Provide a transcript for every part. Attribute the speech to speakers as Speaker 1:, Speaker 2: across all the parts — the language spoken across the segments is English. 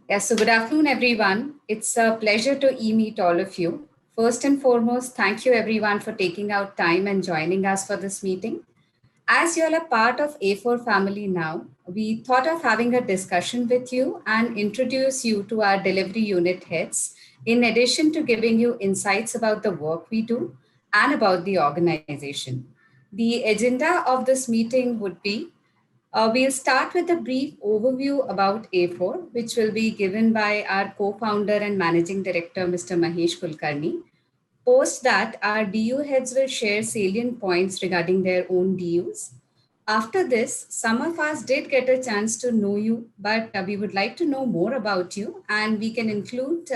Speaker 1: Yes, so good afternoon, everyone. It's a pleasure to meet all of you. First and foremost, thank you everyone for taking out time and joining us for this meeting. As you're a part of A4 family now, we thought of having a discussion with you and introduce you to our delivery unit heads, in addition to giving you insights about the work we do and about the organization. The agenda of this meeting would be we'll start with a brief overview about A4, which will be given by our co-founder and managing director, Mr. Mahesh Kulkarni. Post that, our DU heads will share salient points regarding their own DUs. After this, some of us did get a chance to know you, but we would like to know more about you, and we can include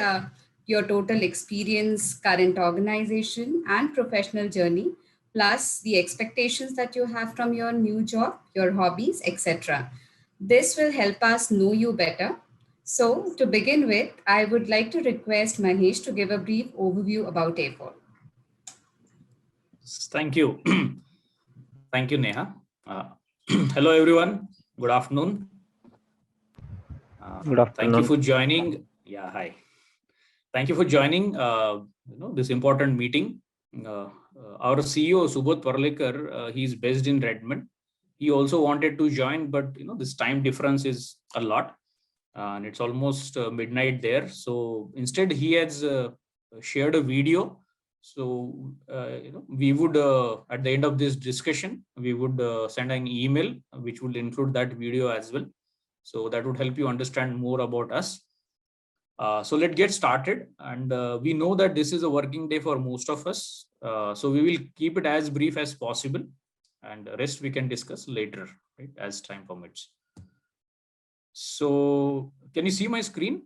Speaker 1: your total experience, current organization, and professional journey, plus the expectations that you have from your new job, your hobbies, etc. This will help us know you better. So, to begin with, I would like to request Mahesh to give a brief overview about A4.
Speaker 2: Thank you. Thank you, Neha. Hello, everyone. Good afternoon.
Speaker 3: Good afternoon.
Speaker 2: Thank you for joining. Yeah, hi. Thank you for joining this important meeting. Our CEO, Subodh Parlekar, he is based in Redmond. He also wanted to join, but this time difference is a lot. And it's almost midnight there. So instead, he has shared a video. So we would at the end of this discussion, we would send an email which will include that video as well. So that would help you understand more about us. So let's get started. And we know that this is a working day for most of us. So we will keep it as brief as possible, and the rest we can discuss later, right, as time permits. So can you see my screen?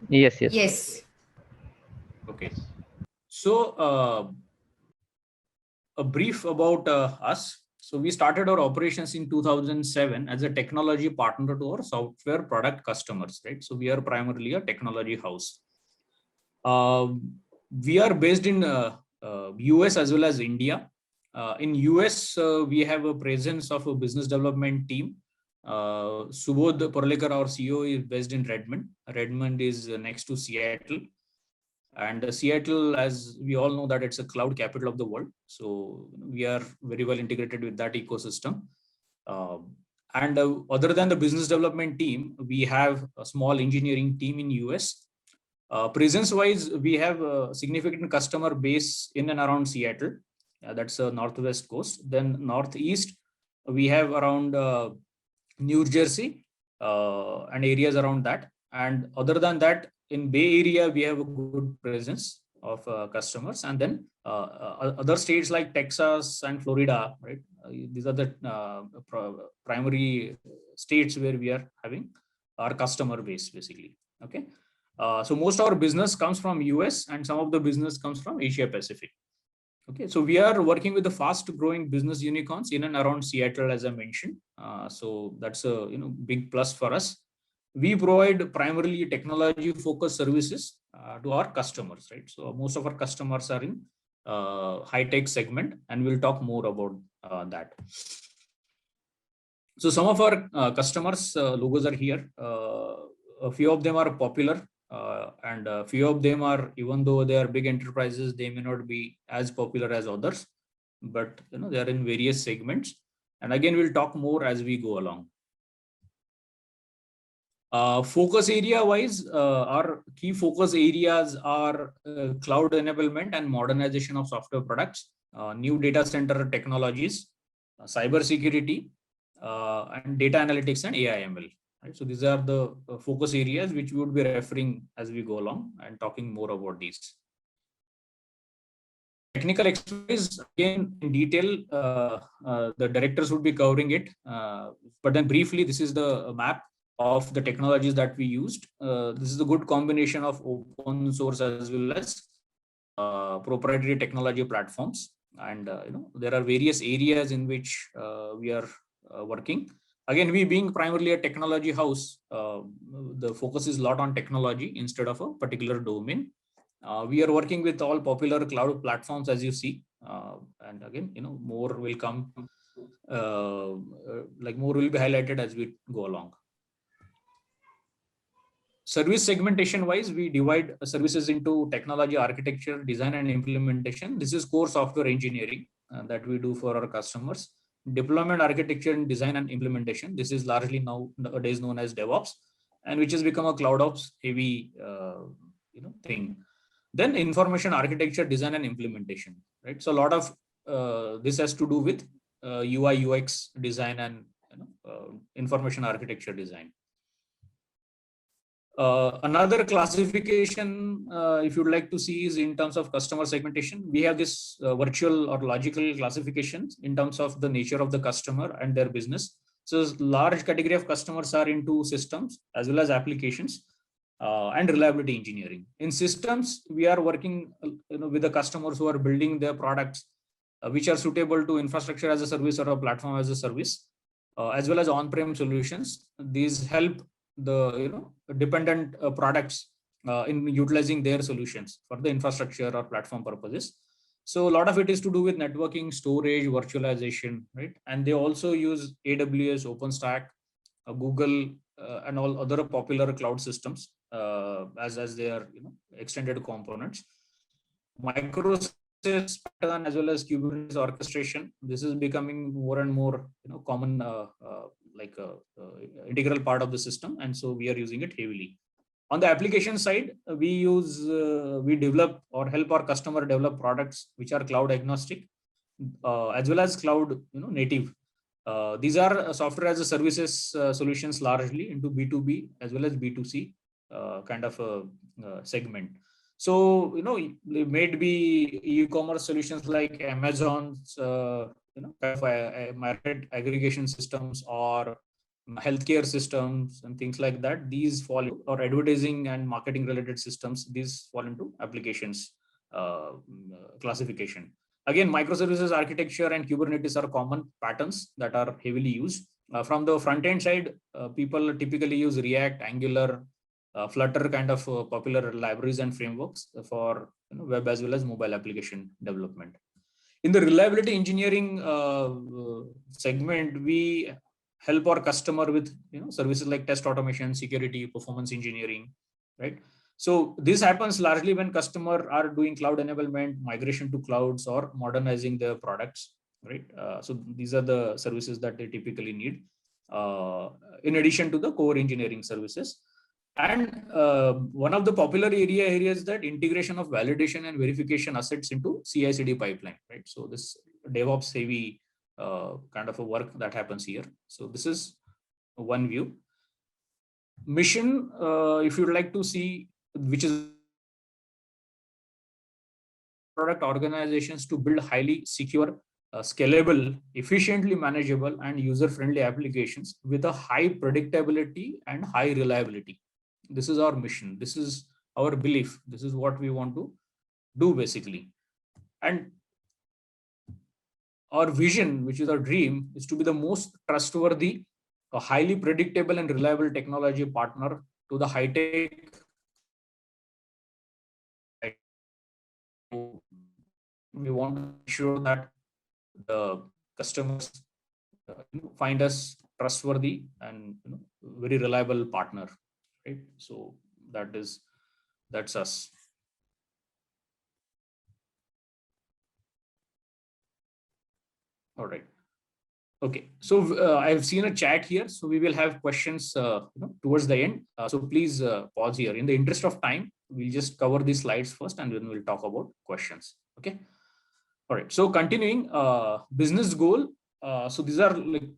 Speaker 3: Yes.
Speaker 1: Yes.
Speaker 2: Okay. So a brief about us. So we started our operations in 2007 as a technology partner to our software product customers, right? So we are primarily a technology house. We are based in US as well as India. In US, we have a presence of a business development team. Subodh Parlekar, our CEO, is based in Redmond. Redmond is next to Seattle. And Seattle, as we all know, that it's a cloud capital of the world. So we are very well integrated with that ecosystem. And other than the business development team, we have a small engineering team in US. Presence-wise, we have a significant customer base in and around Seattle. That's the northwest coast. Then northeast, we have around New Jersey and areas around that. And other than that, in Bay Area, we have a good presence of customers. And then other states like Texas and Florida, right? These are the primary states where we are having our customer base, basically. Okay. So most of our business comes from US, and some of the business comes from Asia Pacific. Okay, so we are working with the fast-growing business unicorns in and around Seattle, as I mentioned. So that's a big plus for us. We provide primarily technology-focused services to our customers, right? So most of our customers are in high-tech segment, and we'll talk more about that. So some of our customers' logos are here. A few of them are popular. And a few of them are, even though they are big enterprises, they may not be as popular as others, but they are in various segments. And again, we'll talk more as we go along. Focus area wise, our key focus areas are cloud enablement and modernization of software products, new data center technologies, cyber security, and data analytics and AI ML. Right? So these are the focus areas which we would be referring as we go along and talking more about these. Technical expertise, again, in detail, the directors would be covering it. But then briefly, this is the map of the technologies that we used. This is a good combination of open source as well as proprietary technology platforms. And there are various areas in which we are working. Again, we being primarily a technology house, the focus is a lot on technology instead of a particular domain. We are working with all popular cloud platforms, as you see. And again, more will come, more will be highlighted as we go along. Service segmentation wise, we divide services into technology, architecture, design, and implementation. This is core software engineering that we do for our customers. Deployment, architecture, and design and implementation. This is largely nowadays known as DevOps, and which has become a cloud ops heavy thing. Then information architecture, design, and implementation. Right. So a lot of this has to do with UI, UX design, and information architecture design. Another classification, if you'd like to see, is in terms of customer segmentation. We have this virtual or logical classifications in terms of the nature of the customer and their business. So large category of customers are into systems as well as applications and reliability engineering. In systems, we are working with the customers who are building their products which are suitable to infrastructure as a service or a platform as a service, as well as on-prem solutions. These help the dependent products in utilizing their solutions for the infrastructure or platform purposes. So a lot of it is to do with networking, storage, virtualization, right? And they also use AWS, OpenStack, Google, and all other popular cloud systems as their extended components. Microservices pattern as well as Kubernetes orchestration. This is becoming more and more common like integral part of the system, and so we are using it heavily. On the application side, we develop or help our customer develop products which are cloud agnostic as well as cloud native. These are software as a services solutions largely into B2B as well as B2C kind of a segment. So it may be e-commerce solutions like Amazon's market aggregation systems or healthcare systems and things like that. These fall into, or advertising and marketing related systems, these fall into applications classification. Again, microservices architecture and Kubernetes are common patterns that are heavily used. From the front end side, people typically use React, Angular, Flutter kind of popular libraries and frameworks for web as well as mobile application development. In the reliability engineering segment, we help our customer with services like test automation, security, performance engineering, right? So this happens largely when customers are doing cloud enablement, migration to clouds, or modernizing their products, right? So these are the services that they typically need in addition to the core engineering services. And one of the popular areas is that integration of validation and verification assets into CI/CD pipeline, right? So this DevOps heavy kind of a work that happens here. So this is one view. Mission, if you'd like to see, which is product organizations to build highly secure, scalable, efficiently manageable, and user-friendly applications with a high predictability and high reliability. This is our mission. This is our belief. This is what we want to do basically. And our vision, which is our dream, is to be the most trustworthy, a highly predictable and reliable technology partner to the high-tech. We want to ensure that the customers find us trustworthy and very reliable partner, right? So that's us. All right. Okay. So I've seen a chat here, so we will have questions towards the end. So please pause here. In the interest of time, we'll just cover these slides first, and then we'll talk about questions. Okay. All right. So continuing, business goal. So these are like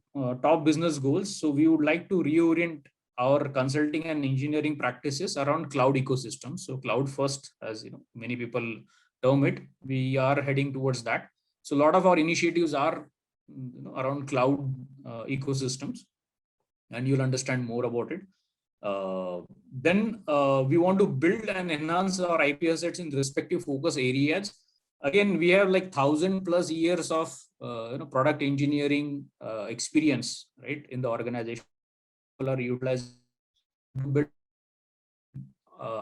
Speaker 2: top business goals. So we would like to reorient our consulting and engineering practices around cloud ecosystem. So cloud first, as many people term it, we are heading towards that. So a lot of our initiatives are around cloud ecosystems, and you'll understand more about it. Then we want to build and enhance our IP assets in respective focus areas. Again, we have like 1,000+ years of product engineering experience, right, in the organization. People are utilizing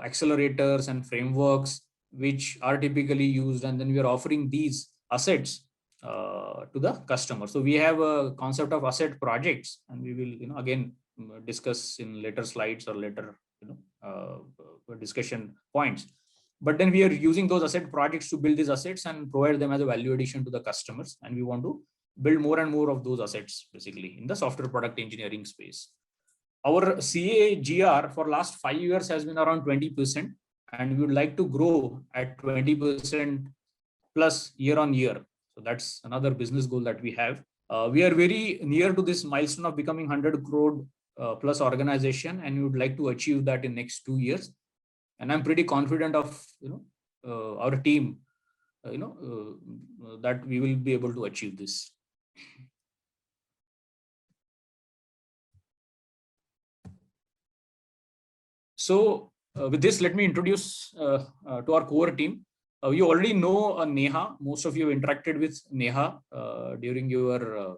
Speaker 2: accelerators and frameworks which are typically used, and then we are offering these assets to the customer. So we have a concept of asset projects, and we will again discuss in later slides or later discussion points. But then we are using those asset projects to build these assets and provide them as a value addition to the customers. And we want to build more and more of those assets basically in the software product engineering space. Our CAGR for last 5 years has been around 20%, and we would like to grow at 20% plus year on year. So that's another business goal that we have. We are very near to this milestone of becoming 100 crore plus organization, and we would like to achieve that in next 2 years. And I'm pretty confident of our team, that we will be able to achieve this. So with this, let me introduce to our core team. You already know Neha. Most of you have interacted with Neha during your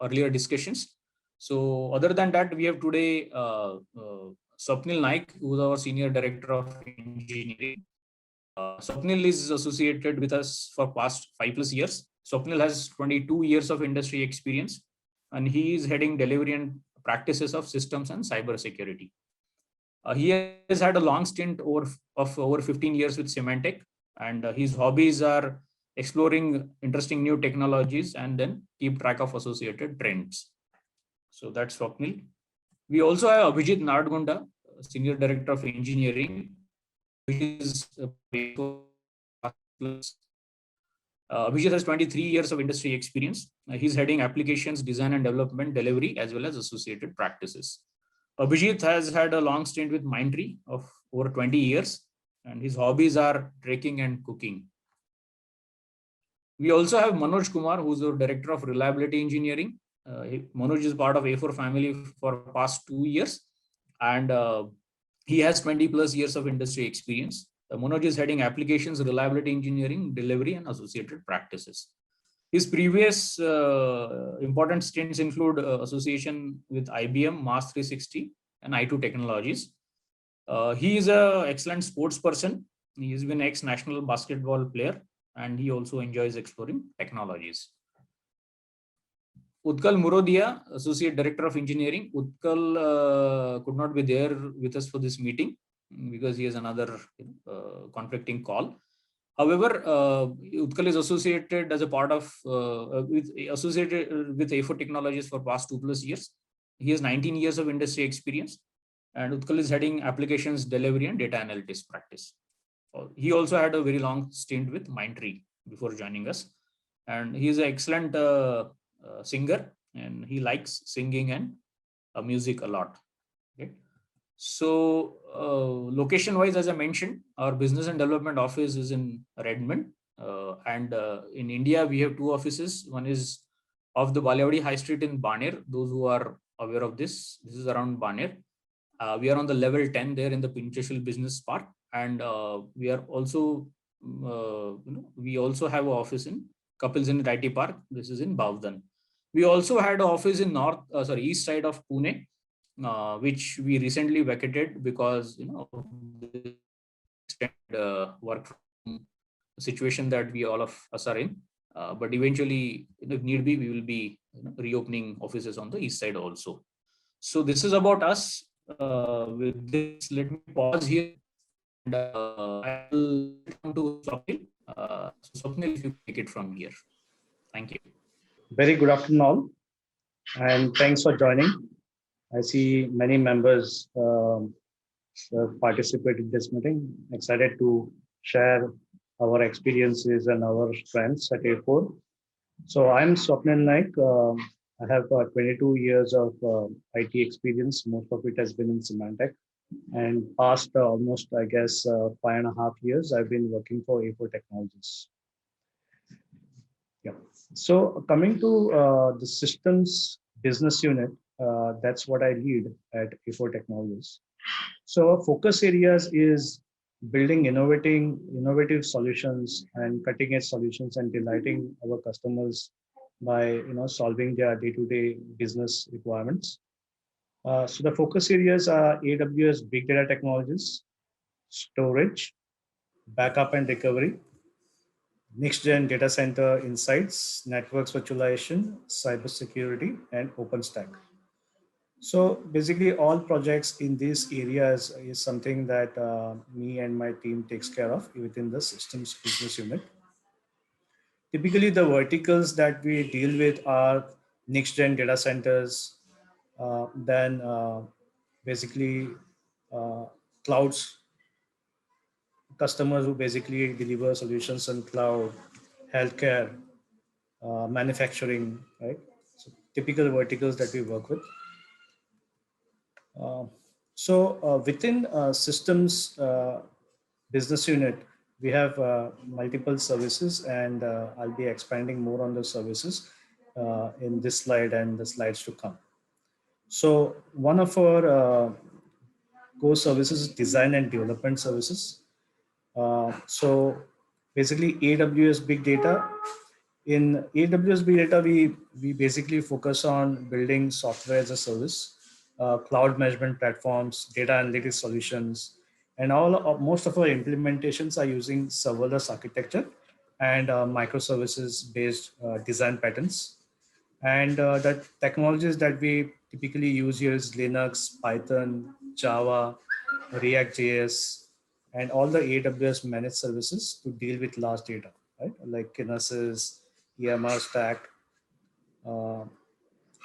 Speaker 2: earlier discussions. So other than that, we have today Swapnil Naik, who is our Senior Director of Engineering. Swapnil is associated with us for past 5+ years. Swapnil has 22 years of industry experience, and he is heading delivery and practices of systems and cyber security. He has had a long stint of over 15 years with Symantec, and his hobbies are exploring interesting new technologies and then keep track of associated trends. So that's Swapnil. We also have Abhijit Nadgunda, Senior Director of Engineering. Abhijit has 23 years of industry experience. He's heading applications design and development, delivery, as well as associated practices. Abhijit has had a long stint with Mindtree of over 20 years, and his hobbies are trekking and cooking. We also have Manoj Kumar, who's the Director of Reliability Engineering. Manoj is part of A4 family for past 2 years, and he has 20+ years of industry experience. Manoj is heading applications, reliability engineering, delivery, and associated practices. His previous important stints include association with IBM, Mars 360, and i2 Technologies. He is an excellent sports person. He has been ex-national basketball player, and he also enjoys exploring technologies. Utkal Murodia, Associate Director of Engineering. Utkal could not be there with us for this meeting because he has another conflicting call. However, Utkal is associated as a part of associated with A4 Technologies for past 2+ years. He has 19 years of industry experience, and Utkal is heading applications, delivery, and data analytics practice. He also had a very long stint with Mindtree before joining us, and he is an excellent singer, and he likes singing and music a lot. Okay. So location wise, as I mentioned, our business and development office is in Redmond, and in India we have 2 offices. One is off the Balewadi High Street in Baner. Those who are aware of this is around Baner. We are on the level 10 there in the Pinchashul Business Park, and we are also we also have an office in Kapil Zenith IT Park. This is in Bavdan. We also had an office in east side of Pune, which we recently vacated because work from situation that we all of us are in. But eventually, if need be, we will be reopening offices on the east side also. So this is about us. With this, let me pause here, and I will come to Swapnil. Swapnil, if you take it from here. Thank you.
Speaker 3: Very good afternoon all, and thanks for joining. I see many members participate in this meeting. Excited to share our experiences and our strengths at A4. So I'm Swapnil Naik. I have 22 years of IT experience. Most of it has been in Symantec, and past almost, I guess, 5.5 years, I've been working for A4 Technologies. Yeah. So coming to the systems business unit, that's what I lead at A4 Technologies. So our focus areas is building innovative solutions and cutting-edge solutions and delighting our customers by solving their day-to-day business requirements. So the focus areas are AWS Big Data Technologies, storage, backup and recovery, next-gen data center insights, networks virtualization, cybersecurity, and OpenStack. So basically all projects in these areas is something that me and my team takes care of within the systems business unit. Typically the verticals that we deal with are next gen data centers, then basically uh, clouds, customers who basically deliver solutions on cloud, healthcare, manufacturing, right? So typical verticals that we work with. Uh, so within systems business unit, we have multiple services, and I'll be expanding more on the services in this slide and the slides to come. So one of our core services is design and development services. So basically AWS Big Data. In AWS Big Data, we basically focus on building software as a service, cloud management platforms, data analytics solutions, and most of our implementations are using serverless architecture and microservices based design patterns. And the technologies that we typically use here is Linux, Python, Java, React.js, and all the AWS managed services to deal with large data, right? Like Kinesis, EMR Stack, uh,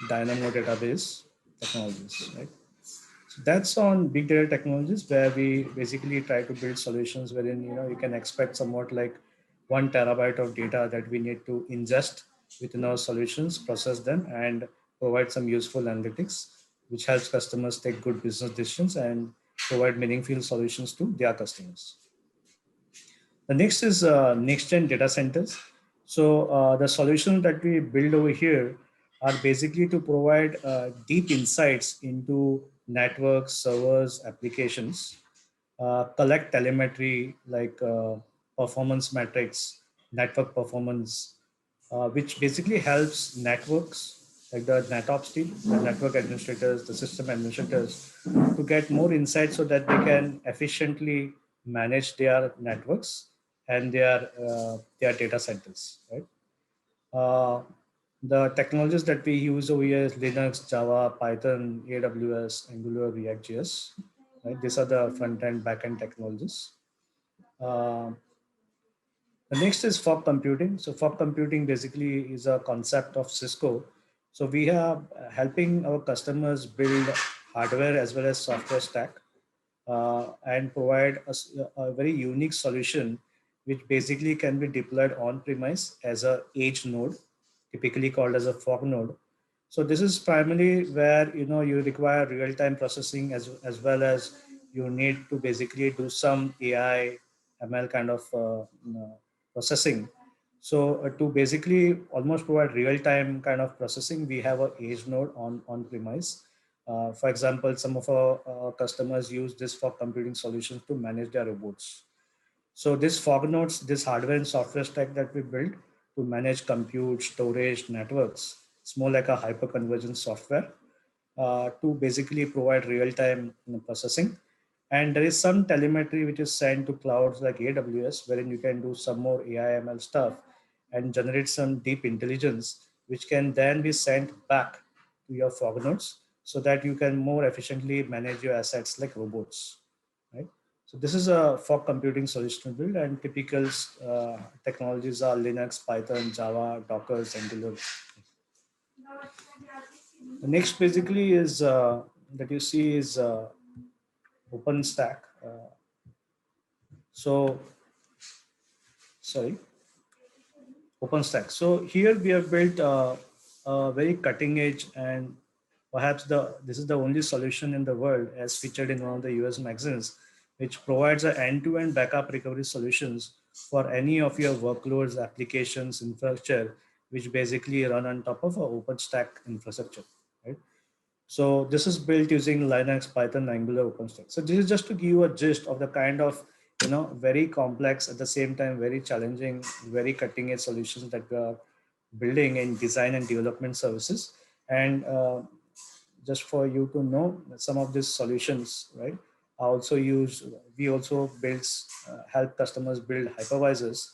Speaker 3: Dynamo database technologies, right? So that's on big data technologies, where we basically try to build solutions wherein you can expect somewhat like 1 terabyte of data that we need to ingest within our solutions, process them, and provide some useful analytics, which helps customers take good business decisions and provide meaningful solutions to their customers. The next is next gen data centers. So the solutions that we build over here are basically to provide deep insights into networks, servers, applications, collect telemetry like performance metrics, network performance, which basically helps networks like the NetOps team, the network administrators, the system administrators, to get more insight so that they can efficiently manage their networks and their data centers, right? Uh, the technologies that we use over here is Linux, Java, Python, AWS, Angular, React.js. Right? These are the front-end, back-end technologies. Uh, the next is fog computing. So fog computing basically is a concept of Cisco. So we are helping our customers build hardware as well as software stack and provide a very unique solution, which basically can be deployed on premise as a edge node, typically called as a fog node. So this is primarily where you require real-time processing as well as you need to basically do some AI ML kind of processing. So to basically almost provide real-time kind of processing, we have a edge node on premise. For example, some of our customers use this for computing solutions to manage their robots. So this fog nodes, this hardware and software stack that we built to manage compute, storage, networks, it's more like a hyper-convergent software to basically provide real-time processing. And there is some telemetry which is sent to clouds like AWS, wherein you can do some more AI ML stuff and generate some deep intelligence, which can then be sent back to your fog nodes so that you can more efficiently manage your assets like robots, right? So this is a fog computing solution build, and typical technologies are Linux, Python, Java, Docker, Angular. The next basically is that you see is OpenStack. So, sorry, OpenStack. So here we have built a very cutting edge, and perhaps this is the only solution in the world, as featured in one of the US magazines, which provides an end-to-end backup recovery solutions for any of your workloads, applications, infrastructure, which basically run on top of a OpenStack infrastructure, right? So this is built using Linux, Python, Angular, OpenStack. So this is just to give you a gist of the kind of, very complex, at the same time, very challenging, very cutting edge solutions that we are building in design and development services. And just for you to know, some of these solutions, right, we also build, help customers build hypervisors,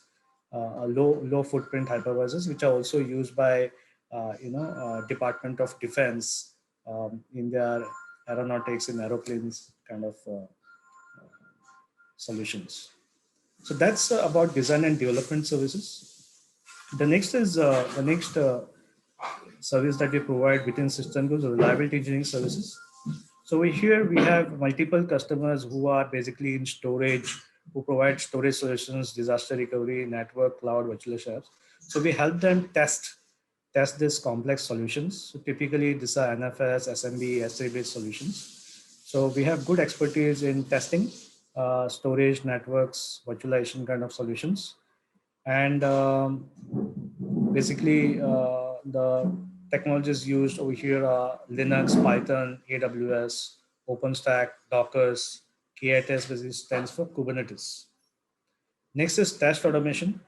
Speaker 3: low footprint hypervisors, which are also used by, Department of Defense, in their aeronautics, in aeroplanes kind of solutions. So that's about design and development services. The next is the next service that we provide within System Group, reliability engineering services. So here we have multiple customers who are basically in storage, who provide storage solutions, disaster recovery, network, cloud, virtualization apps. So we help them test these complex solutions. So typically these are NFS, SMB, SA-based solutions. So we have good expertise in testing storage, networks, virtualization kind of solutions. And basically the technologies used over here are Linux, Python, AWS, OpenStack, Dockers, KITS, which stands for Kubernetes. Next is test automation.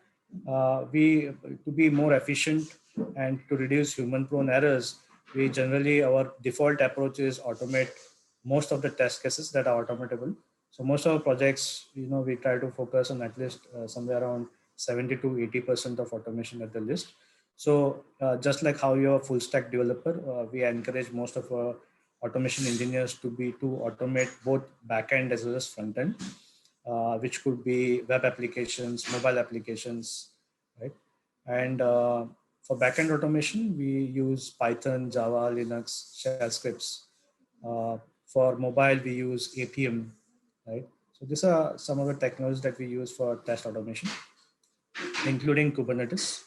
Speaker 3: To be more efficient and to reduce human-prone errors, we generally, our default approach is automate most of the test cases that are automatable. So most of our projects, we try to focus on at least somewhere around 70 to 80% of automation at the list. So just like how you're a full stack developer, we encourage most of our automation engineers to automate both backend as well as front end. Which could be web applications, mobile applications, right? And for backend automation, we use Python, Java, Linux, shell scripts. For mobile, we use APM, right? So these are some of the technologies that we use for test automation, including Kubernetes.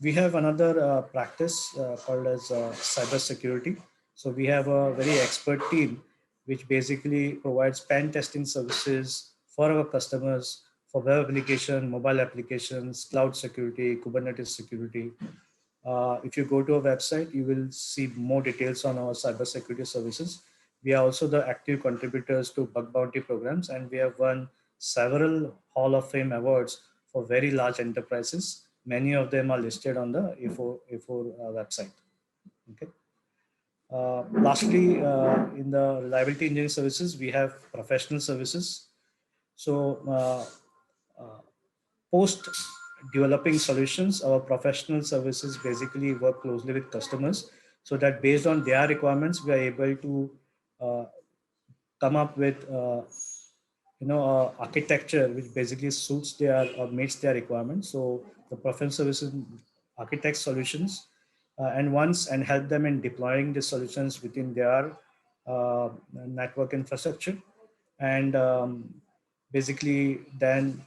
Speaker 3: We have another practice called as cybersecurity. So we have a very expert team which basically provides pen testing services for our customers for web application, mobile applications, cloud security, Kubernetes security. If you go to our website, you will see more details on our cybersecurity services. We are also the active contributors to bug bounty programs, and we have won several Hall of Fame awards for very large enterprises. Many of them are listed on the A4 website. Okay. Lastly, in the reliability engineering services, we have professional services. So post developing solutions, our professional services basically work closely with customers so that based on their requirements, we are able to come up with architecture which basically suits their or meets their requirements. So the professional services architect solutions and help them in deploying the solutions within their network infrastructure, and basically then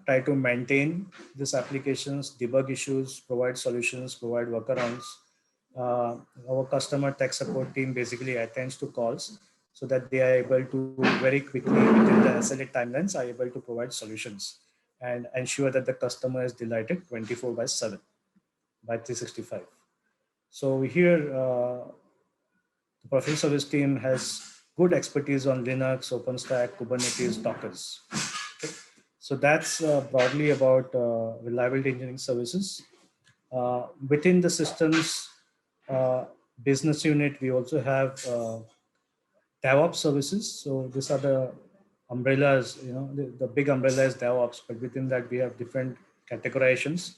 Speaker 3: try to maintain these applications, debug issues, provide solutions, provide workarounds. Our customer tech support team basically attends to calls so that they are able to very quickly within the SLA timelines are able to provide solutions and ensure that the customer is delighted 24/7 by 365. So here the professional service team has good expertise on Linux, OpenStack, Kubernetes, Dockers. Okay. So that's broadly about reliability engineering services. Within the systems business unit, we also have DevOps services. So these are the umbrellas, the big umbrella is DevOps, but within that we have different categorizations.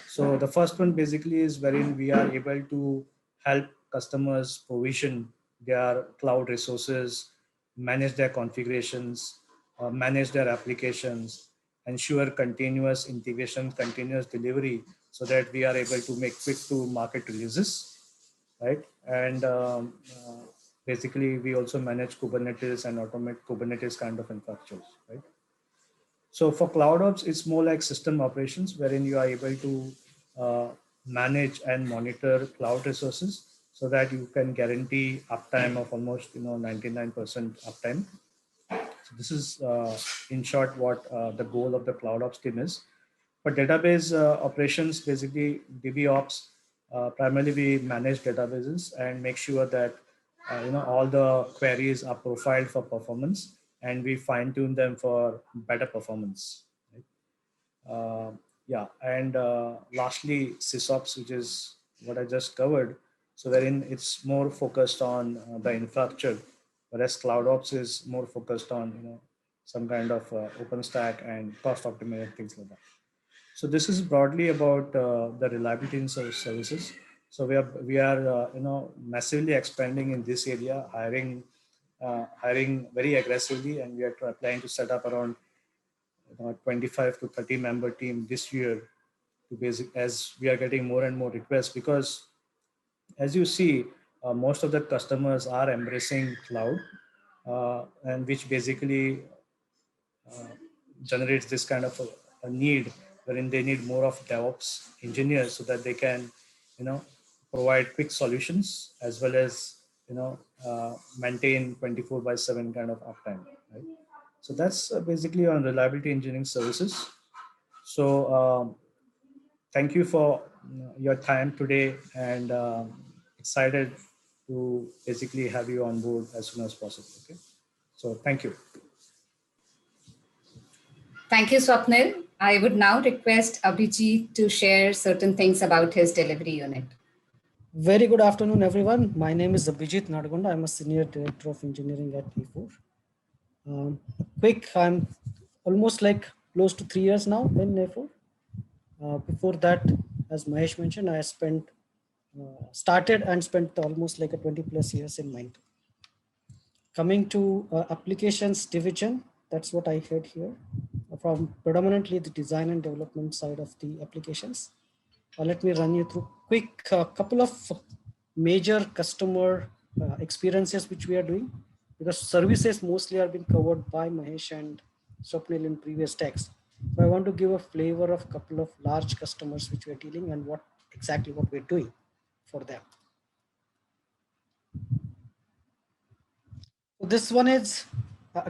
Speaker 3: So the first one basically is wherein we are able to help customers provision their cloud resources, manage their configurations, manage their applications, ensure continuous integration, continuous delivery, so that we are able to make quick to market releases, right? And basically we also manage Kubernetes and automate Kubernetes kind of infrastructures, right? So for CloudOps, it's more like system operations wherein you are able to manage and monitor cloud resources so that you can guarantee uptime of almost 99% uptime. So this is in short what the goal of the CloudOps team is. For database operations, basically DBOps, primarily we manage databases and make sure that all the queries are profiled for performance and we fine tune them for better performance. Right? Yeah, and lastly, SysOps, which is what I just covered. So wherein it's more focused on the infrastructure, whereas CloudOps is more focused on some kind of OpenStack and cost optimization, things like that. So this is broadly about the reliability in services. So we are massively expanding in this area, hiring very aggressively, and we are planning to set up around 25 to 30 member team this year to as we are getting more and more requests, because as you see, most of the customers are embracing cloud, and which basically generates this kind of a need wherein they need more of DevOps engineers so that they can, provide quick solutions as well as, maintain 24/7 kind of uptime. Right? So that's basically on reliability engineering services. So thank you for your time today, and excited to basically have you on board as soon as possible. Okay. So thank you.
Speaker 1: Thank you, Swapnil. I would now request Abhijit to share certain things about his delivery unit.
Speaker 4: Very good afternoon, everyone. My name is Abhijit Nadgonda. I'm a Senior Director of Engineering at A4. I'm almost like close to 3 years now in A4. Before that, as Mahesh mentioned, I started and spent almost like a 20 plus years in Mindtree. Coming to applications division, that's what I heard here from predominantly the design and development side of the applications. Let me run you through quick couple of major customer experiences which we are doing, because services mostly are being covered by Mahesh and Swapnil in previous texts. So I want to give a flavor of a couple of large customers which we are dealing and what we're doing for them. So this one is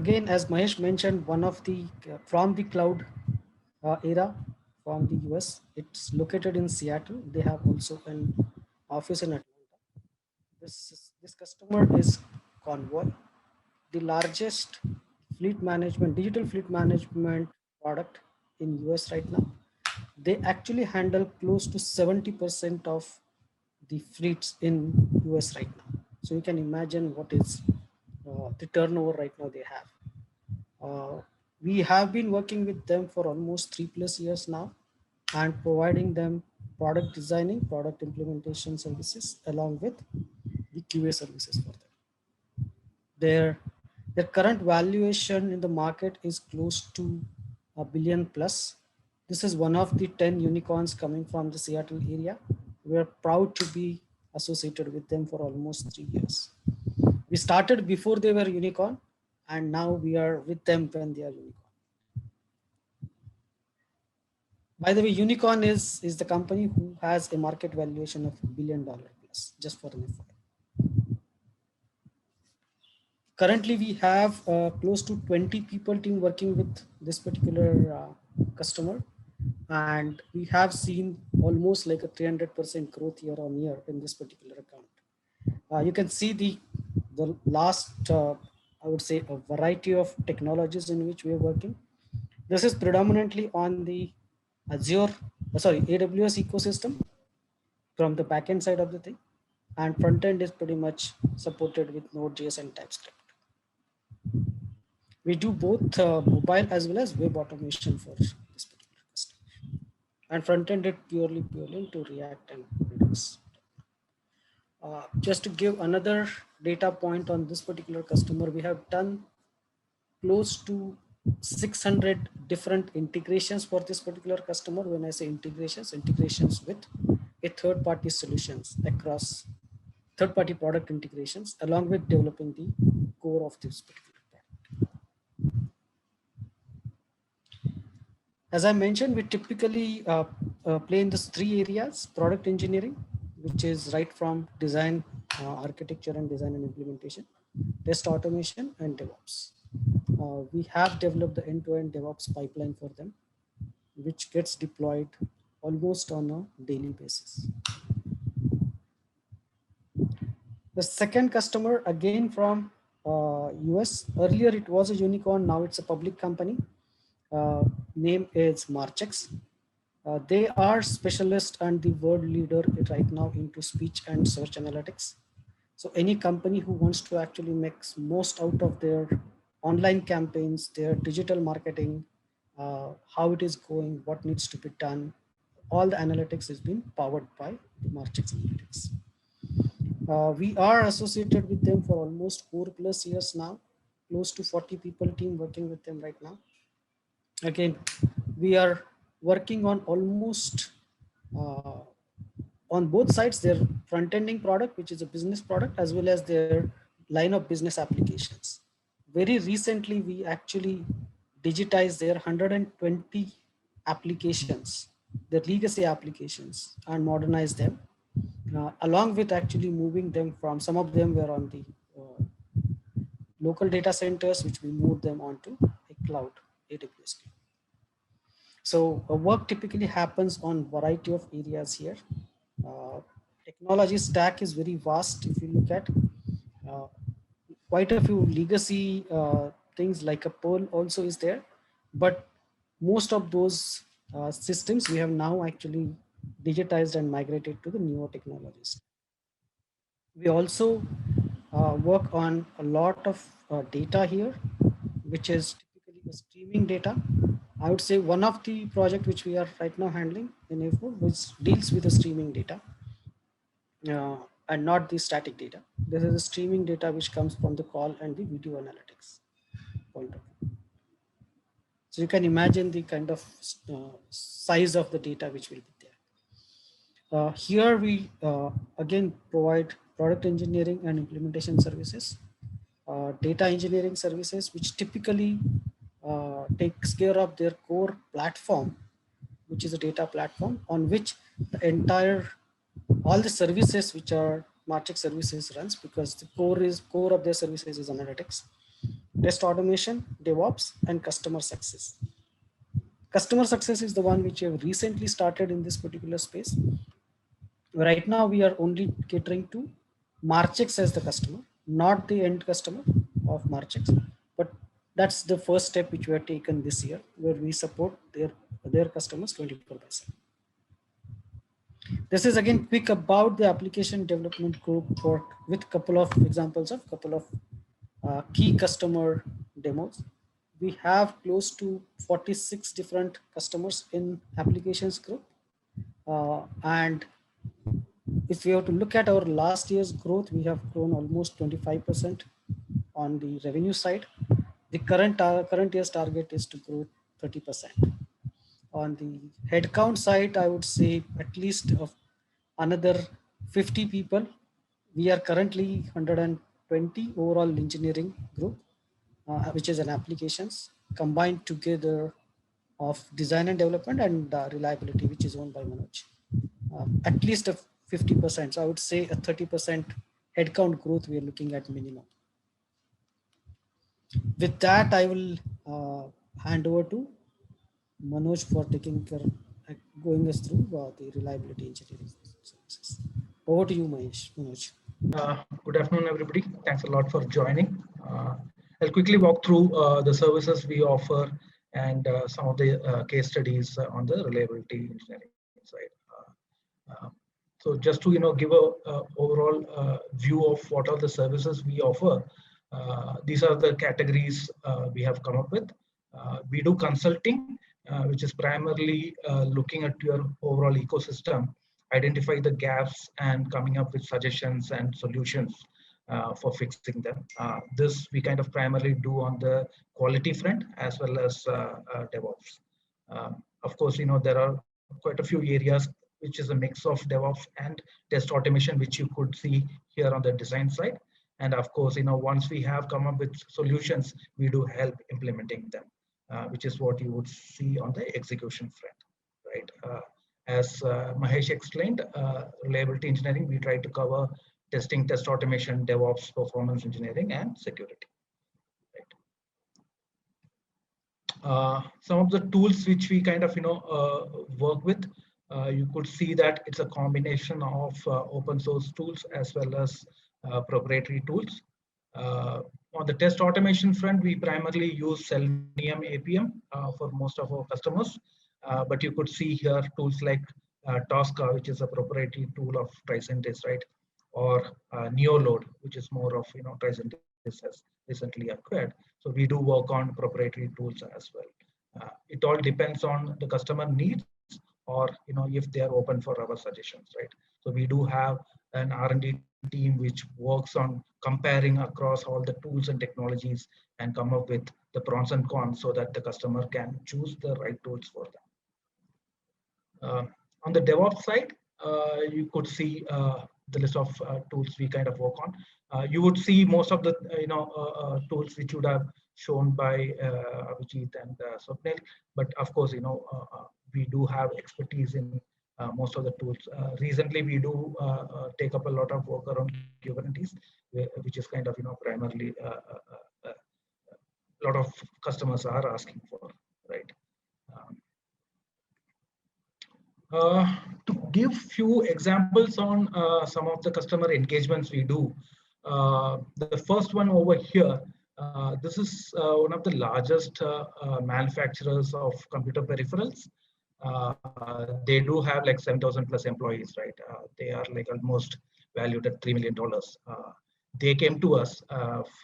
Speaker 4: again, as Mahesh mentioned, one of the from the cloud era from the US. It's located in Seattle. They have also an office in Atlanta. This customer is Convoy, the largest digital fleet management product in US right now. They actually handle close to 70% of the fleets in US right now. So you can imagine what is the turnover right now they have. We have been working with them for almost 3+ years now and providing them product designing, product implementation services along with the QA services for them. Their current valuation in the market is close to $1 billion plus. This is one of the 10 unicorns coming from the Seattle area. We are proud to be associated with them for almost 3 years. We started before they were unicorn, and now we are with them when they are unicorn. By the way, Unicorn is the company who has a market valuation of $1 billion plus, just for an FYI. Currently, we have close to 20 people team working with this particular customer, and we have seen almost like a 300% growth year on year in this particular account. You can see the last, I would say, a variety of technologies in which we are working. This is predominantly on the AWS ecosystem from the backend side of the thing, and front end is pretty much supported with Node.js and TypeScript. We do both mobile as well as web automation for this particular customer, and front end is purely into React and Redux. Just to give another data point on this particular customer, we have done close to 600 different integrations for this particular customer. When I say integrations with a third-party solutions across third-party product integrations, along with developing the core of this particular product. As I mentioned, we typically play in these 3 areas: product engineering, which is right from design, architecture and design and implementation, test automation, and DevOps. We have developed the end-to-end DevOps pipeline for them, which gets deployed almost on a daily basis. The second customer, again from US. Earlier it was a unicorn, now it's a public company. Name is Marchex. They are specialist and the world leader right now into speech and search analytics. So any company who wants to actually make most out of their online campaigns, their digital marketing, how it is going, what needs to be done, all the analytics is being powered by Marchex Analytics. We are associated with them for almost 4+ years now, close to 40 people team working with them right now. Again, we are working on almost on both sides, their front-ending product, which is a business product, as well as their line of business applications. Very recently, we actually digitized their 120 applications, their legacy applications, and modernized them, along with actually moving them from, some of them were on the local data centers, which we moved them onto a cloud, AWS cloud. So work typically happens on variety of areas here. Technology stack is very vast. If you look at quite a few legacy things like a Perl also is there, but most of those systems we have now actually digitized and migrated to the newer technologies. We also work on a lot of data here, which is typically a streaming data. I would say one of the project which we are right now handling in A4, which deals with the streaming data and not the static data. This is the streaming data which comes from the call and the video analytics point of view. So you can imagine the kind of size of the data which will be there. Here we again provide product engineering and implementation services, data engineering services, which typically takes care of their core platform, which is a data platform on which the entire, all the services which are Marchex services runs, because the core of their services is analytics, test automation, DevOps, and customer success. Customer success is the one which we have recently started in this particular space. Right now, we are only catering to Marchex as the customer, not the end customer of Marchex, but that's the first step which we have taken this year, where we support their customers 24/7. This is again quick about the application development group work with couple of examples of couple of key customer demos. We have close to 46 different customers in applications group. And if we have to look at our last year's growth, we have grown almost 25% on the revenue side. The current year's target is to grow 30%. On the headcount side, I would say at least of another 50 people. We are currently 120 overall engineering group, which is an applications combined together of design and development and reliability, which is owned by Manoj. At least a 50%. So I would say a 30% headcount growth we are looking at minimum. With that, I will hand over to Manoj for taking care, going us through the reliability engineering services. Over to you, Manoj.
Speaker 5: Good afternoon, everybody. Thanks a lot for joining. I'll quickly walk through the services we offer and some of the case studies on the reliability engineering side. So just to give a overall view of what are the services we offer, these are the categories we have come up with. We do consulting, which is primarily looking at your overall ecosystem, identify the gaps and coming up with suggestions and solutions for fixing them. This we kind of primarily do on the quality front as well as DevOps. Of course, there are quite a few areas which is a mix of DevOps and test automation, which you could see here on the design side. And of course, once we have come up with solutions, we do help implementing them, which is what you would see on the execution front, right? As Mahesh explained, reliability engineering, we try to cover testing, test automation, DevOps, performance engineering, and security. Right? Some of the tools which we kind of work with, you could see that it's a combination of open source tools as well as proprietary tools. On the test automation front, we primarily use Selenium APM for most of our customers. But you could see here tools like Tosca, which is a proprietary tool of Tricentis, right? Or Neoload, which is more of Tricentis has recently acquired. So we do work on proprietary tools as well. It all depends on the customer needs or if they are open for our suggestions, right? So we do have an R&D team which works on comparing across all the tools and technologies and come up with the pros and cons so that the customer can choose the right tools for them. On the DevOps side, you could see the list of tools we kind of work on. You would see most of the tools which would have shown by Abhijit and Swapnil, but of course we do have expertise in most of the tools. Recently, we do take up a lot of work around Kubernetes, which is kind of primarily a lot of customers are asking for, right? To give few examples on some of the customer engagements we do. The first one over here, this is one of the largest manufacturers of computer peripherals. They do have like 7,000 plus employees, right? They are like almost valued at $3 million. They came to us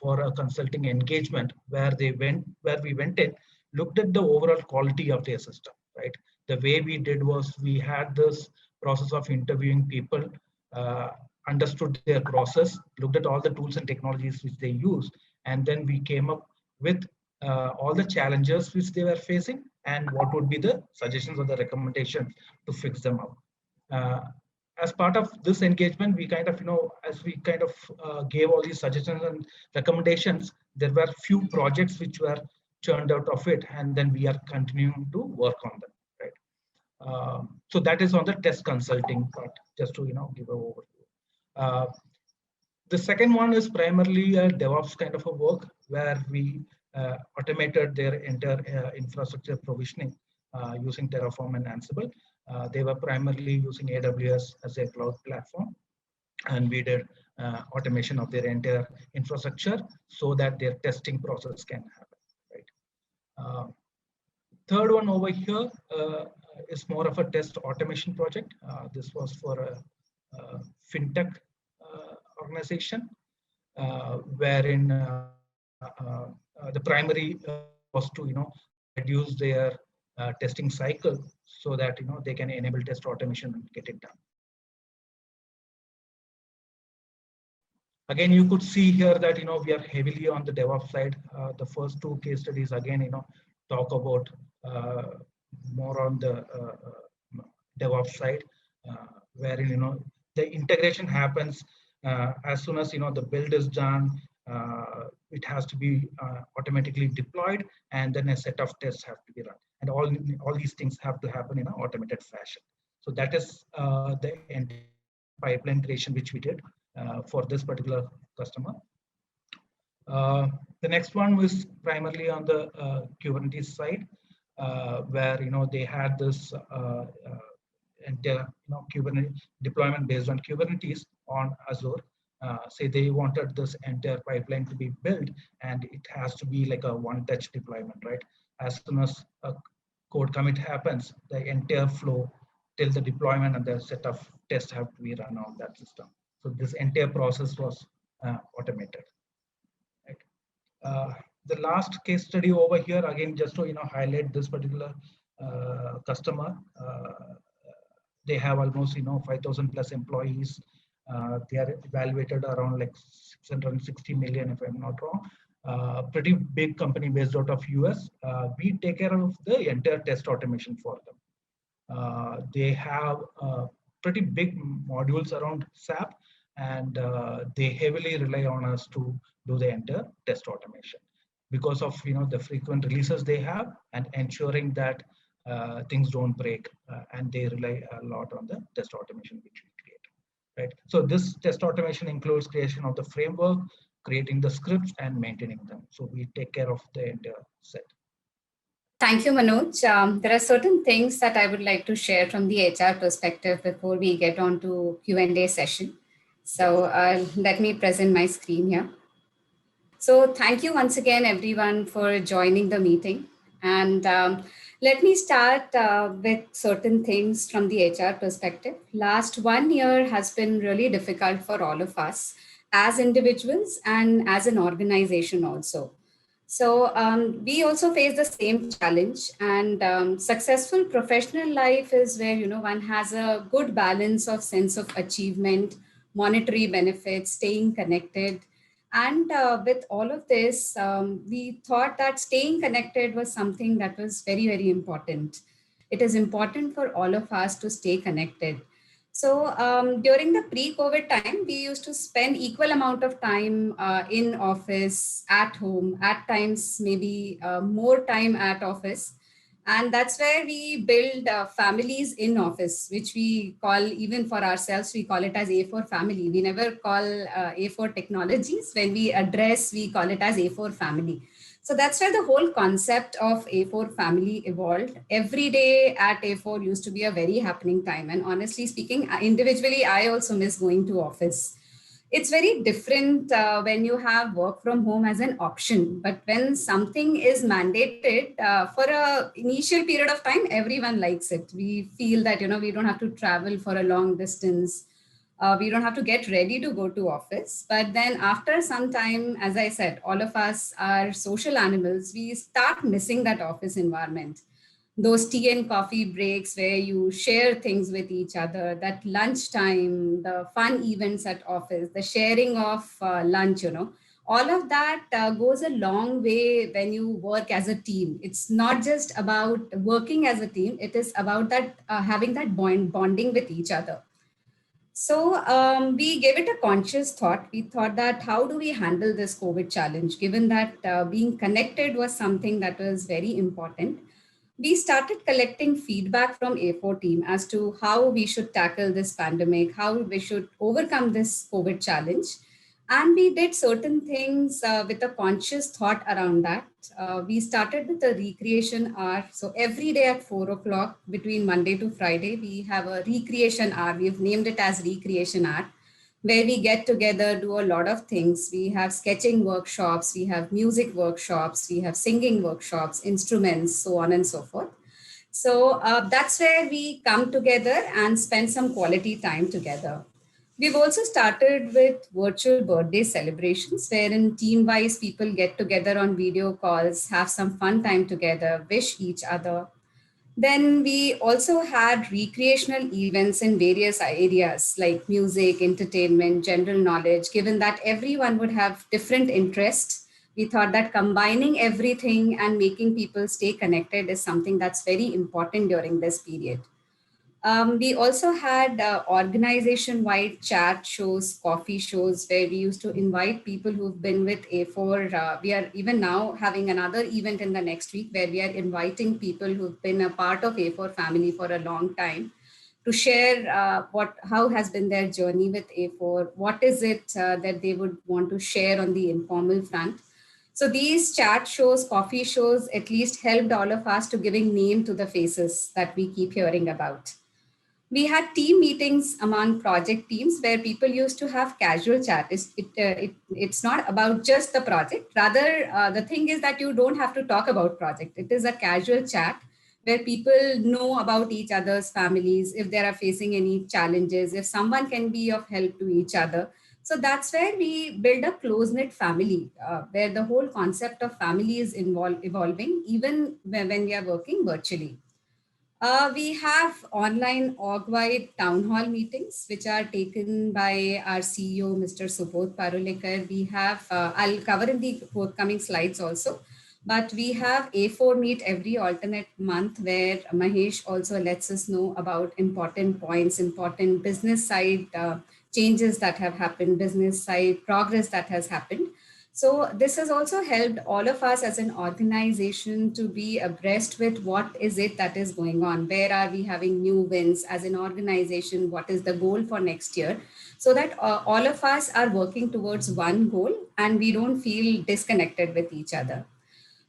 Speaker 5: for a consulting engagement where we went in, looked at the overall quality of their system, right? The way we did was we had this process of interviewing people, understood their process, looked at all the tools and technologies which they use, and then we came up with all the challenges which they were facing and what would be the suggestions or the recommendations to fix them up. As part of this engagement, we kind of, as we kind of gave all these suggestions and recommendations, there were few projects which were churned out of it, and then we are continuing to work on them. So that is on the test consulting part, just to give an overview. The second one is primarily a DevOps kind of a work where we automated their entire infrastructure provisioning using Terraform and Ansible. They were primarily using AWS as a cloud platform, and we did automation of their entire infrastructure so that their testing process can happen. Right. Third one over here is more of a test automation project. This was for a fintech organization, wherein the primary was to reduce their testing cycle so that they can enable test automation and get it done. Again, you could see here that we are heavily on the DevOps side. The first two case studies again talk about more on the DevOps side, wherein the integration happens as soon as the build is done. It has to be automatically deployed, and then a set of tests have to be run, and all these things have to happen in an automated fashion. So that is the pipeline creation which we did for this particular customer. The next one was primarily on the Kubernetes side, where they had this entire Kubernetes deployment based on Kubernetes on Azure. Say they wanted this entire pipeline to be built, and it has to be like a one-touch deployment, right? As soon as a code commit happens, the entire flow till the deployment and the set of tests have to be run on that system. So this entire process was automated. Right. The last case study over here, again, just to highlight this particular customer. They have almost 5,000 plus employees. They are evaluated around like 660 million, if I'm not wrong. Pretty big company based out of US. We take care of the entire test automation for them. They have pretty big modules around SAP, and they heavily rely on us to do the entire test automation because of the frequent releases they have and ensuring that things don't break, and they rely a lot on the test automation which we create. Right. So this test automation includes creation of the framework, creating the scripts, and maintaining them. So we take care of the entire set.
Speaker 1: Thank you, Manoj. There are certain things that I would like to share from the HR perspective before we get on to Q&A session. So let me present my screen here. So thank you once again, everyone, for joining the meeting. And let me start with certain things from the HR perspective. Last 1 year has been really difficult for all of us as individuals and as an organization also. So we also face the same challenge, and successful professional life is where, you know, one has a good balance of sense of achievement, monetary benefits, staying connected. And with all of this, we thought that staying connected was something that was very, very important. It is important for all of us to stay connected. So during the pre-COVID time, we used to spend equal amount of time in office, at home, at times maybe more time at office. And that's where we build families in office, which we call, even for ourselves, we call it as A4 family. We never call A4 technologies. When we address, we call it as A4 family. So that's where the whole concept of A4 family evolved. Every day at A4 used to be a very happening time. And honestly speaking, individually, I also miss going to office. It's very different when you have work from home as an option, but when something is mandated for a initial period of time, everyone likes it. We feel that, you know, we don't have to travel for a long distance. We don't have to get ready to go to office. But then after some time, as I said, all of us are social animals. We start missing that office environment, those tea and coffee breaks where you share things with each other, that lunchtime, the fun events at office, the sharing of lunch, you know, all of that goes a long way when you work as a team. It's not just about working as a team, it is about that having that bonding with each other. So we gave it a conscious thought. We thought that how do we handle this COVID challenge, given that being connected was something that was very important. We started collecting feedback from A4 team as to how we should tackle this pandemic, how we should overcome this COVID challenge. And we did certain things with a conscious thought around that. We started with a recreation hour. So every day at 4 o'clock between Monday to Friday, we have a recreation hour. We've named it as recreation hour, where we get together, do a lot of things. We have sketching workshops, we have music workshops, we have singing workshops, instruments, so on and so forth. So that's where we come together and spend some quality time together. We've also started with virtual birthday celebrations, wherein team-wise people get together on video calls, have some fun time together, wish each other. Then we also had recreational events in various areas like music, entertainment, general knowledge. Given that everyone would have different interests, we thought that combining everything and making people stay connected is something that's very important during this period. We also had organization-wide chat shows, coffee shows, where we used to invite people who've been with A4. We are even now having another event in the next week where we are inviting people who've been a part of A4 family for a long time to share how has been their journey with A4, what is it that they would want to share on the informal front. So these chat shows, coffee shows, at least helped all of us to giving name to the faces that we keep hearing about. We had team meetings among project teams where people used to have casual chat. It's not about just the project. Rather, the thing is that you don't have to talk about project. It is a casual chat where people know about each other's families, if they are facing any challenges, if someone can be of help to each other. So that's where we build a close-knit family, where the whole concept of family is evolving, even when we are working virtually. We have online org-wide town hall meetings, which are taken by our CEO, Mr. Subodh Parulekar. We have, I'll cover in the forthcoming slides also, but we have A4 meet every alternate month where Mahesh also lets us know about important points, important business side changes that have happened, business side progress that has happened. So this has also helped all of us as an organization to be abreast with what is it that is going on, where are we having new wins as an organization, what is the goal for next year, so that all of us are working towards one goal and we don't feel disconnected with each other.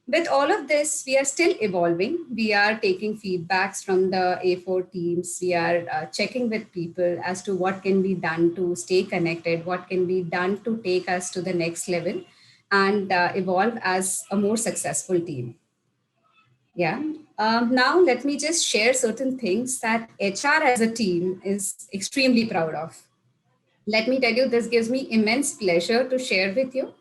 Speaker 1: With all of this, we are still evolving. We are taking feedbacks from the A4 teams. We are checking with people as to what can be done to stay connected, what can be done to take us to the next level and evolve as a more successful team. Yeah. Now, let me just share certain things that HR as a team is extremely proud of. Let me tell you, this gives me immense pleasure to share with you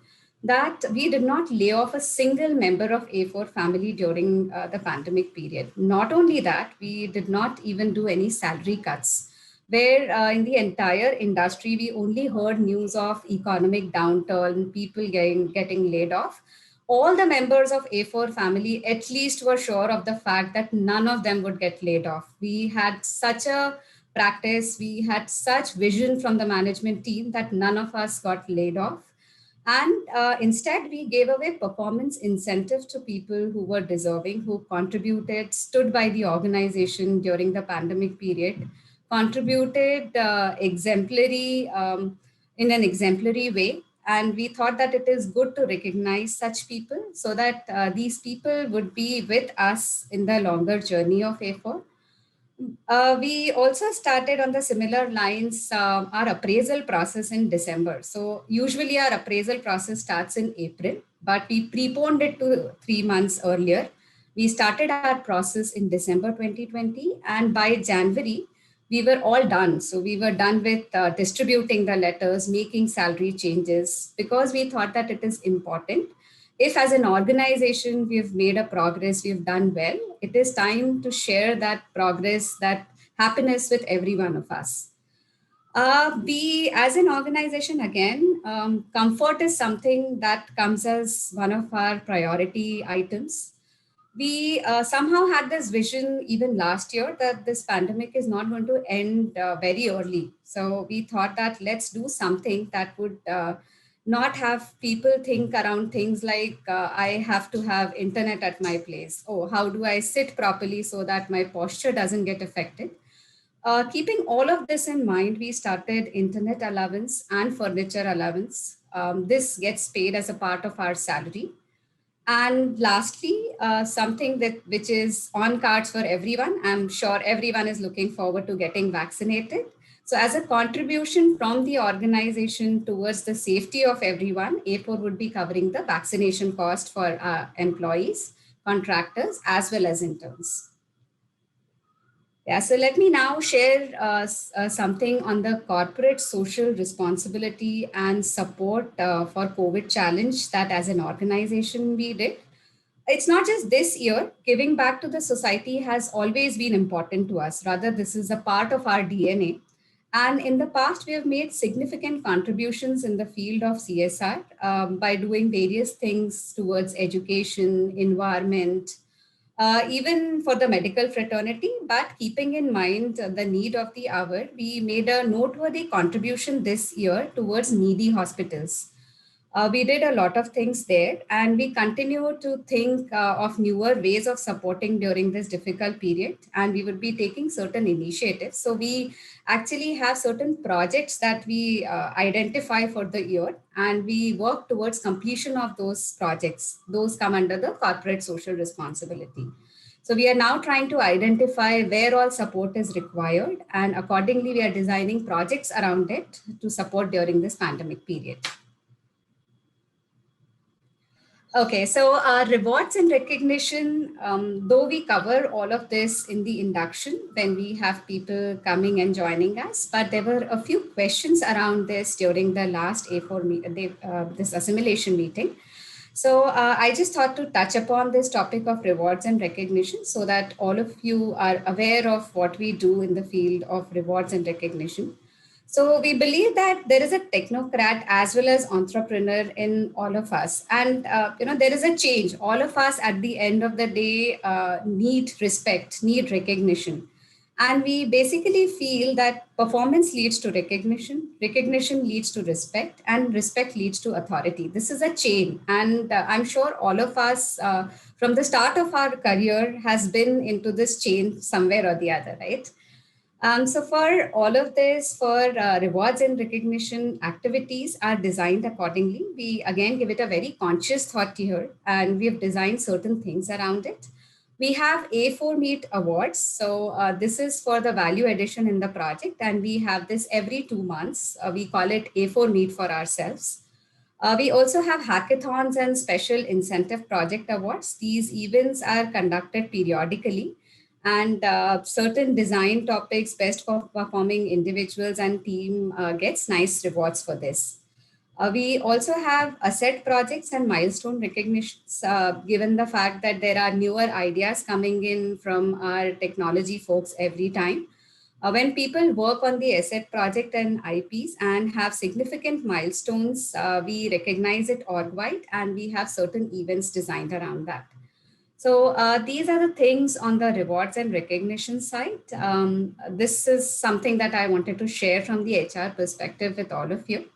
Speaker 1: that we did not lay off a single member of A4 family during the pandemic period. Not only that, we did not even do any salary cuts, where in the entire industry, we only heard news of economic downturn, people getting laid off. All the members of A4 family at least were sure of the fact that none of them would get laid off. We had such a practice, we had such vision from the management team that none of us got laid off. And instead, we gave away performance incentive to people who were deserving, who contributed, stood by the organization during the pandemic period, contributed exemplary in an exemplary way. And we thought that it is good to recognize such people so that these people would be with us in the longer journey of A4. We also started on the similar lines our appraisal process in December. So usually our appraisal process starts in April, but we preponed it to 3 months earlier. We started our process in December 2020, and by January, we were all done. So we were done with distributing the letters, making salary changes, because we thought that it is important. If as an organization we've made a progress, we've done well, it is time to share that progress, that happiness with every one of us. We, as an organization, again, comfort is something that comes as one of our priority items. We somehow had this vision even last year that this pandemic is not going to end very early. So we thought that let's do something that would not have people think around things like I have to have internet at my place. Oh, how do I sit properly so that my posture doesn't get affected? Keeping all of this in mind, we started internet allowance and furniture allowance. This gets paid as a part of our salary. And lastly, something that which is on cards for everyone. I'm sure everyone is looking forward to getting vaccinated. So as a contribution from the organization towards the safety of everyone, A4 would be covering the vaccination cost for employees, contractors, as well as interns. Yeah, so let me now share something on the corporate social responsibility and support for COVID challenge that as an organization we did. It's not just this year, giving back to the society has always been important to us. Rather, this is a part of our DNA. And in the past, we have made significant contributions in the field of CSR by doing various things towards education, environment, even for the medical fraternity, but keeping in mind the need of the hour, we made a noteworthy contribution this year towards needy hospitals. We did a lot of things there, and we continue to think of newer ways of supporting during this difficult period, and we would be taking certain initiatives. So we actually have certain projects that we identify for the year, and we work towards completion of those projects. Those come under the corporate social responsibility. So we are now trying to identify where all support is required, and accordingly, we are designing projects around it to support during this pandemic period. Okay, so rewards and recognition, though we cover all of this in the induction when we have people coming and joining us, but there were a few questions around this during the last A4 this assimilation meeting. So I just thought to touch upon this topic of rewards and recognition so that all of you are aware of what we do in the field of rewards and recognition. So we believe that there is a technocrat as well as entrepreneur in all of us. And, there is a change. All of us at the end of the day need respect, need recognition. And we basically feel that performance leads to recognition, recognition leads to respect, and respect leads to authority. This is a chain. And I'm sure all of us from the start of our career has been into this chain somewhere or the other, right? So for all of this, for rewards and recognition activities are designed accordingly. We again give it a very conscious thought here, and we have designed certain things around it. We have A4 Meet Awards. So this is for the value addition in the project, and we have this every 2 months. We call it A4 Meet for ourselves. We also have hackathons and special incentive project awards. These events are conducted periodically, and certain design topics, best for performing individuals and team gets nice rewards for this. We also have asset projects and milestone recognitions, given the fact that there are newer ideas coming in from our technology folks every time. When people work on the asset project and IPs and have significant milestones, we recognize it org-wide, and we have certain events designed around that. So these are the things on the rewards and recognition side. This is something that I wanted to share from the HR perspective with all of you.